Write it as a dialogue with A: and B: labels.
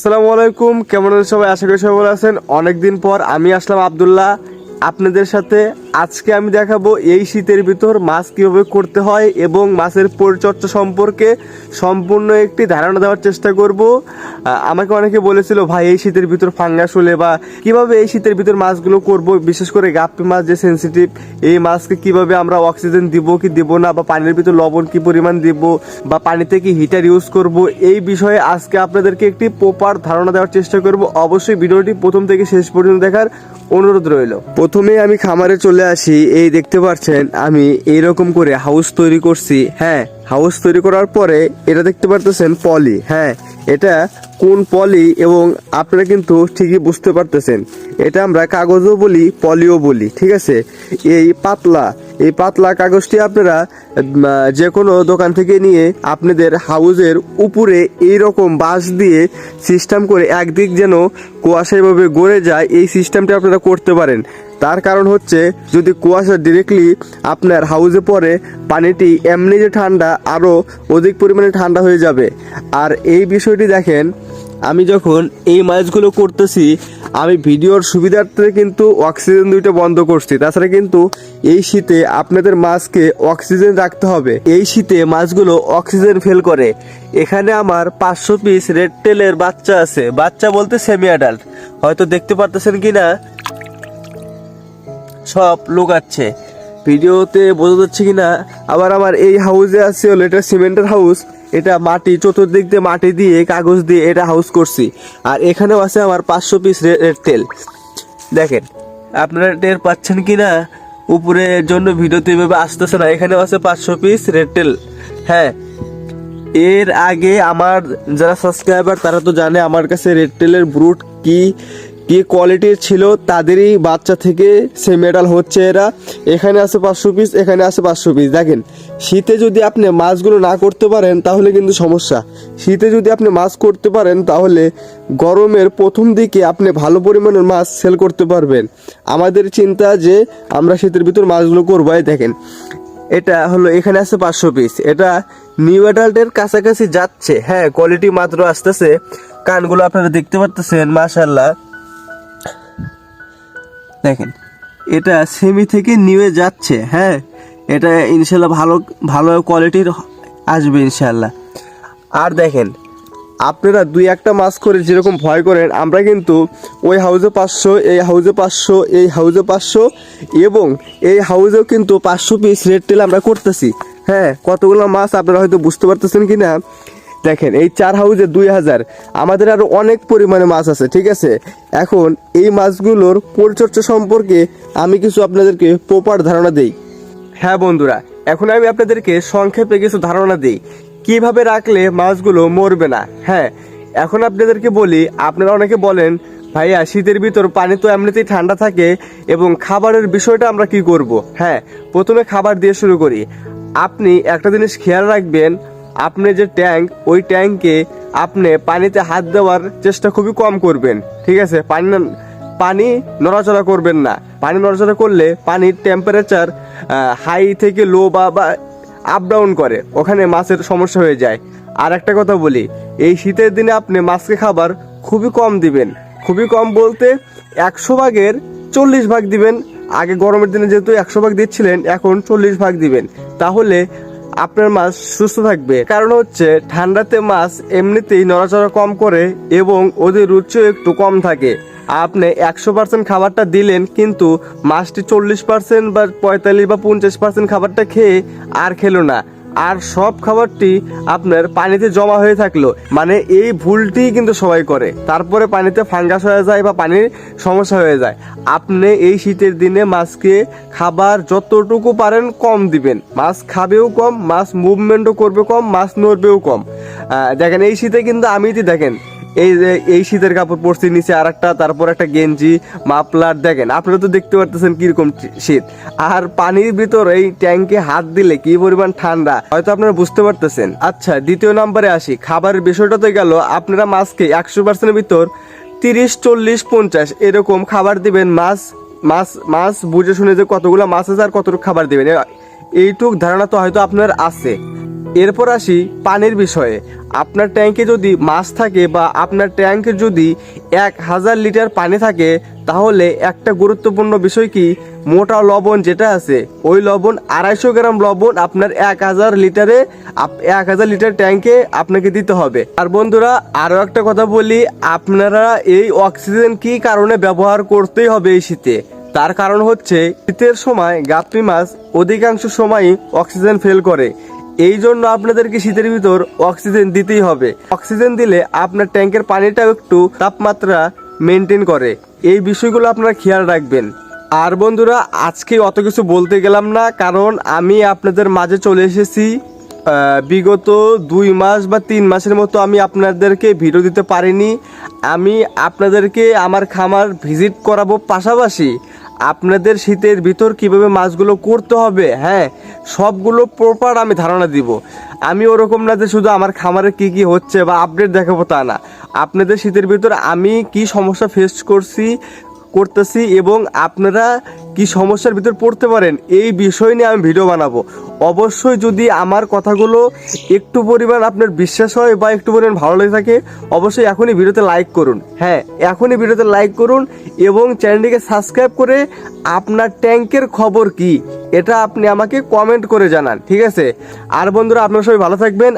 A: আসসালামু আলাইকুম, কেমন আছেন সবাই? আশা করি সবাই ভালো আছেন। অনেকদিন পর আমি আসলাম আব্দুল্লাহ আপনাদের সাথে। আজকে আমি দেখাবো এই শীতের ভিতর মাছ কিভাবে করতে হয় এবং মাছের পরিচর্যা সম্পর্কে সম্পূর্ণ একটি ধারণা দেওয়ার চেষ্টা করব। আমাকে অনেকে বলেছিল ভাই এই শীতের ভিতর ফাঙ্গাস হলে বা কিভাবে এই শীতের ভিতর মাছগুলো করব, বিশেষ করে গাপ্পি মাছ যে সেনসিটিভ, এই মাছকে কিভাবে আমরা অক্সিজেন দিব কি দিব না, বা পানির ভিতর লবণ কি পরিমাণ দিব, বা পানিতে কি হিটার ইউজ করব, এই বিষয়ে আজকে আপনাদেরকে একটি প্রপার ধারণা দেওয়ার চেষ্টা করব। অবশ্যই ভিডিওটি প্রথম থেকে শেষ পর্যন্ত দেখার অনুরোধ রইল। প্রথমে আমি খামারে চলে আসি। এই দেখতে পাচ্ছেন আমি এইরকম করে হাউস তৈরি করছি। হ্যাঁ, হাউস তৈরি করার পরে এটা দেখতে পারতেছেন পলি। হ্যাঁ, এটা কোন পলি এবং আপনারা কিন্তু ঠিকই বুঝতে পারতেছেন, এটা আমরা কাগজও বলি পলিও বলি, ঠিক আছে। এই পাতলা কাগজটি আপনারা যে কোনো দোকান থেকে নিয়ে আপনাদের হাউসের উপরে এইরকম বাঁশ দিয়ে সিস্টেম করে একদিক যেন কুয়াশা এভাবে গড়ে যায়, এই সিস্টেমটা আপনারা করতে পারেন। তার কারণ হচ্ছে যদি কুয়াশা ডিরেক্টলি আপনার হাউসে পড়ে, পানিটি এমনি যে ঠান্ডা আরও অধিক পরিমাণে ঠান্ডা হয়ে যাবে। আর এই বিষয়টি দেখেন, আমি যখন এই মাছগুলো করতেছি আমি ভিডিওর সুবিধার্থে কিন্তু অক্সিজেন দুইটা বন্ধ করছি। তাছাড়া কিন্তু এই শীতে আপনাদের মাছকে অক্সিজেন রাখতে হবে। এই শীতে মাছগুলো অক্সিজেন ফেল করে। এখানে আমার 500 পিস রেড টেলের বাচ্চা আছে। বাচ্চা বলতে সেমি অ্যাডাল্ট, হয়তো দেখতে পারতেছেন কিনা, সব লুকাচ্ছে, ভিডিওতে বোঝা যাচ্ছে কিনা। আবার আমার এই হাউসে আছে হলো এটা সিমেন্টের হাউস, এটা মাটি চতুর্দিক দিয়ে মাটি দিয়ে কাগজ দিয়ে এটা হাউস করছি। আর এখানেও আছে আমার 500 পিস রেড তেল। দেখেন আপনারা টের পাচ্ছেন কিনা, উপরের জন্য ভিডিওতে এভাবে আসতেছে না। এখানেও আছে 500 পিস রেড তেল। হ্যাঁ, এর আগে আমার যারা সাবস্ক্রাইবার তারা তো জানে আমার কাছে রেড টেলের ব্রুট কি কি কোয়ালিটির ছিল, তাদেরই বাচ্চা থেকে সে মেডাল হচ্ছে এরা। এখানে আছে 500 পিস, এখানে আছে 500 পিস। দেখেন, শীতে যদি আপনি মাছগুলো না করতে পারেন তাহলে কিন্তু সমস্যা। শীতে যদি আপনি মাছ করতে পারেন তাহলে গরমের প্রথম দিকে আপনি ভালো পরিমাণের মাছ সেল করতে পারবেন। আমাদের চিন্তা যে আমরা শীতের ভিতর মাছগুলো করবো। দেখেন এটা হলো, এখানে আছে 500 পিস, এটা নিউ অ্যাডাল্টের কাছাকাছি যাচ্ছে। হ্যাঁ, কোয়ালিটি মাত্র আসতেছে। কানগুলো আপনারা দেখতে পারতেছেন, মাশাআল্লাহ। দেখেন এটা সেমি থেকে নিউয়ে যাচ্ছে। হ্যাঁ, এটা ইনশাল্লাহ ভালো ভালো কোয়ালিটির আসবে ইনশাল্লাহ। আর দেখেন আপনারা দুই একটা মাছ করে যেরকম ভয় করেন, আমরা কিন্তু ওই হাউসে 500, এই হাউসে 500, এই হাউসে 500 এবং এই হাউসেও কিন্তু 500 পিস রেড টেল আমরা করতেছি। হ্যাঁ, কতগুলো মাছ আপনারা হয়তো বুঝতে পারতেছেন কি না। দেখেন এই 4 হাউসে 2000, আমাদের আরও অনেক পরিমাণে মাছ আছে, ঠিক আছে। এখন এই মাছগুলোর পরিচর্যা সম্পর্কে আমি কিছু আপনাদেরকে প্রপার ধারণা দেই। হ্যাঁ বন্ধুরা, এখন আমি আপনাদেরকে সংক্ষেপে কিছু ধারণা দিই কিভাবে রাখলে মাছগুলো মরবে না। হ্যাঁ, এখন আপনাদেরকে বলি, আপনারা অনেকে বলেন ভাইয়া শীতের ভিতর পানি তো এমনিতেই ঠান্ডা থাকে এবং খাবারের বিষয়টা আমরা কি করব। হ্যাঁ, প্রথমে খাবার দিয়ে শুরু করি। আপনি একটা জিনিস খেয়াল রাখবেন, আপনি যে ট্যাঙ্ক, ওই ট্যাঙ্কে আপনি পানিতে হাত দেওয়ার চেষ্টা খুবই কম করবেন, ঠিক আছে। পানি নড়াচড়া করবেন না। পানি নড়াচড়া করলে পানির টেম্পারেচার হাই থেকে লো বা আপ ডাউন করে, ওখানে মাছের সমস্যা হয়ে যায়। আর একটা কথা বলি, এই শীতের দিনে আপনি মাছকে খাবার খুবই কম দিবেন। খুবই কম বলতে 100 ভাগের 40 ভাগ দিবেন। আগে গরমের দিনে যেহেতু 100 ভাগ দিচ্ছিলেন, এখন 40 ভাগ দিবেন, তাহলে আপনার মাছ সুস্থ থাকবে। কারণ হচ্ছে ঠান্ডাতে মাছ এমনিতেই নড়াচড়া কম করে এবং ওদের রুচিও একটু কম থাকে। আপনি 100% খাবারটা দিলেন, কিন্তু মাছটি 40% বা 45 বা 50% খাবারটা খেয়ে আর খেলো না, আর সব খাবারটি আপনার পানিতে জমা হয়ে থাকলো। মানে এই ভুলটি কিন্তু সবাই করে, তারপরে পানিতে ফাঙ্গাস হয়ে যায় বা পানির সমস্যা হয়ে যায়। আপনি এই শীতের দিনে মাছকে খাবার যতটুকু পারেন কম দিবেন। মাছ খাবেও কম, মাছ মুভমেন্টও করবে কম, মাছ নড়বেও কম। দেখেন এই শীতে কিন্তু দেখেন এই শীতের কাপড় পরছি, নিচে আর একটা, তারপর একটা গেঞ্জি, মাফলার। দেখেন আপনারা তো দেখতে পারতেছেন কিরকম শীত, আর পানির ভিতর এই ট্যাঙ্কে হাত দিলে কি পরিমাণ ঠান্ডা হয়তো আপনারা বুঝতে পারতেছেন। আচ্ছা, দ্বিতীয় নম্বরে আসি। খাবারের বিষয়টা তো গেল, আপনারা মাছকে 100% ভিতর 30, 40, 50 এরকম খাবার দিবেন। মাছ বুঝে শুনে যে কতগুলো মাছ আছে আর কতটুকু খাবার দিবেন, এইটুক ধারণা তো হয়তো আপনার আছে। এরপর আসি পানির বিষয়ে। আপনার ট্যাঙ্কে যদি মাছ থাকে বা আপনার ট্যাঙ্কে যদি 1000 লিটার পানি থাকে, তাহলে একটা গুরুত্বপূর্ণ বিষয় কি, মোটা লবণ যেটা আছে ওই লবণ 250 গ্রাম লবণ আপনার 1000 লিটারে 1000 লিটার ট্যাঙ্কে আপনাকে দিতে হবে। আর বন্ধুরা আরও একটা কথা বলি, আপনারা এই অক্সিজেন কি কারণে ব্যবহার করতেই হবে এই শীতে, তার কারণ হচ্ছে শীতের সময় গাপ্পি মাছ অধিকাংশ সময়ই অক্সিজেন ফেল করে। এই জন্য আপনাদেরকে শীতের ভিতর অক্সিজেন দিতেই হবে। অক্সিজেন দিলে আপনার ট্যাঙ্কের পানিটাও একটু তাপমাত্রা মেনটেন করে। এই বিষয়গুলো আপনারা খেয়াল রাখবেন। আর বন্ধুরা আজকে অত কিছু বলতে গেলাম না, কারণ আমি আপনাদের মাঝে চলে এসেছি। বিগত 2 মাস বা 3 মাসের মতো আমি আপনাদেরকে ভিডিও দিতে পারিনি। আমি আপনাদেরকে আমার খামার ভিজিট করাবো, পাশাপাশি আপনাদের শীতের ভিতর কিভাবে মাছগুলো করতে হবে, হ্যাঁ, সবগুলো প্রপার আমি ধারণা দিব। আমি ওরকম না যে শুধু আমার খামারে কি কি হচ্ছে বা আপডেট দেখাবো, তা না। আপনাদের শীতের ভিতর আমি কি সমস্যা ফেস করতেছি এবং আপনারা কি সমস্যার ভিতর পড়তে পারেন, এই বিষয় নিয়ে আমি ভিডিও বানাবো। অবশ্যই যদি আমার কথাগুলো একটু পরিমাণ আপনার বিশ্বাস হয় বা একটু পরিমাণ ভালো লেগে থাকে, অবশ্যই এখনই ভিডিওতে লাইক করুন। হ্যাঁ, এখনই ভিডিওতে লাইক করুন এবং চ্যানেলটিকে সাবস্ক্রাইব করে আপনার ট্যাঙ্কের খবর কি এটা আপনি আমাকে কমেন্ট করে জানান, ঠিক আছে? আর বন্ধুরা আপনারা সবাই ভালো থাকবেন।